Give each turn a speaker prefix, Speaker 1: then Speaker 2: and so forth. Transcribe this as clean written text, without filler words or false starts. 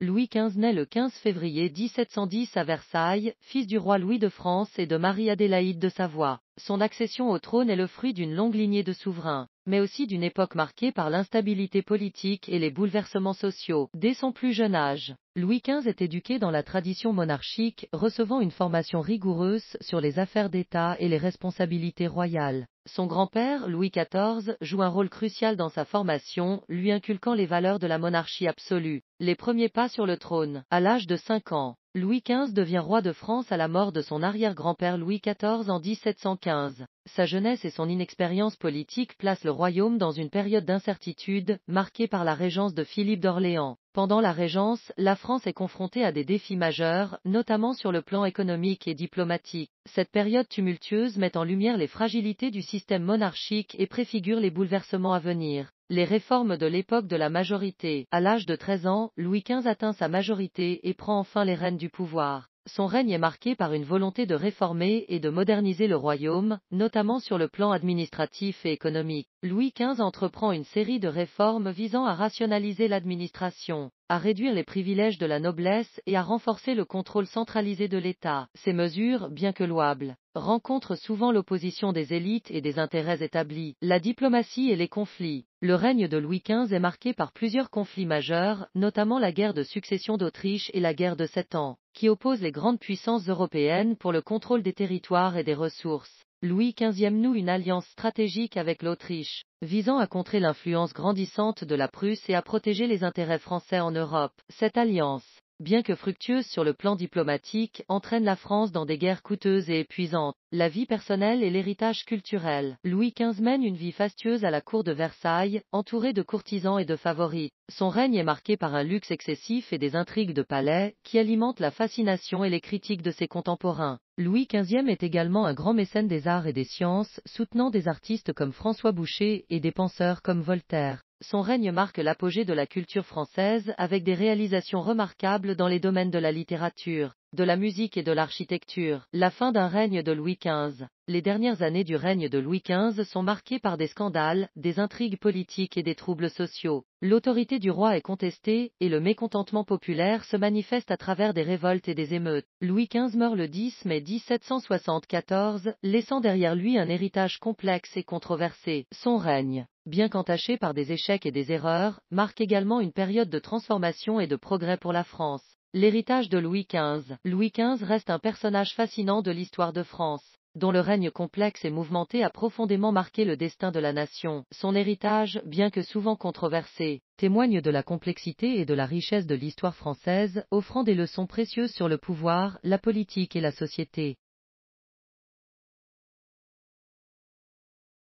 Speaker 1: Louis XV naît le 15 février 1710 à Versailles, fils du roi Louis de France et de Marie-Adélaïde de Savoie. Son accession au trône est le fruit d'une longue lignée de souverains, mais aussi d'une époque marquée par l'instabilité politique et les bouleversements sociaux. Dès son plus jeune âge, Louis XV est éduqué dans la tradition monarchique, recevant une formation rigoureuse sur les affaires d'État et les responsabilités royales. Son grand-père, Louis XIV, joue un rôle crucial dans sa formation, lui inculquant les valeurs de la monarchie absolue. Les premiers pas sur le trône. À l'âge de 5 ans, Louis XV devient roi de France à la mort de son arrière-grand-père Louis XIV en 1715. Sa jeunesse et son inexpérience politique placent le royaume dans une période d'incertitude, marquée par la régence de Philippe d'Orléans. Pendant la Régence, la France est confrontée à des défis majeurs, notamment sur le plan économique et diplomatique. Cette période tumultueuse met en lumière les fragilités du système monarchique et préfigure les bouleversements à venir. Les réformes de l'époque de la majorité. À l'âge de 13 ans, Louis XV atteint sa majorité et prend enfin les rênes du pouvoir. Son règne est marqué par une volonté de réformer et de moderniser le royaume, notamment sur le plan administratif et économique. Louis XV entreprend une série de réformes visant à rationaliser l'administration, à réduire les privilèges de la noblesse et à renforcer le contrôle centralisé de l'État. Ces mesures, bien que louables, rencontrent souvent l'opposition des élites et des intérêts établis. La diplomatie et les conflits. Le règne de Louis XV est marqué par plusieurs conflits majeurs, notamment la guerre de succession d'Autriche et la guerre de 7 ans, qui opposent les grandes puissances européennes pour le contrôle des territoires et des ressources. Louis XV noue une alliance stratégique avec l'Autriche, visant à contrer l'influence grandissante de la Prusse et à protéger les intérêts français en Europe. Cette alliance, bien que fructueuse sur le plan diplomatique, entraîne la France dans des guerres coûteuses et épuisantes. La vie personnelle et l'héritage culturel. Louis XV mène une vie fastueuse à la cour de Versailles, entouré de courtisans et de favorites. Son règne est marqué par un luxe excessif et des intrigues de palais, qui alimentent la fascination et les critiques de ses contemporains. Louis XV est également un grand mécène des arts et des sciences, soutenant des artistes comme François Boucher et des penseurs comme Voltaire. Son règne marque l'apogée de la culture française avec des réalisations remarquables dans les domaines de la littérature, de la musique et de l'architecture. La fin d'un règne de Louis XV. Les dernières années du règne de Louis XV sont marquées par des scandales, des intrigues politiques et des troubles sociaux. L'autorité du roi est contestée, et le mécontentement populaire se manifeste à travers des révoltes et des émeutes. Louis XV meurt le 10 mai 1774, laissant derrière lui un héritage complexe et controversé. Son règne, bien qu'entaché par des échecs et des erreurs, marque également une période de transformation et de progrès pour la France. L'héritage de Louis XV. Louis XV reste un personnage fascinant de l'histoire de France, dont le règne complexe et mouvementé a profondément marqué le destin de la nation. Son héritage, bien que souvent controversé, témoigne de la complexité et de la richesse de l'histoire française, offrant des leçons précieuses sur le pouvoir, la politique et la société.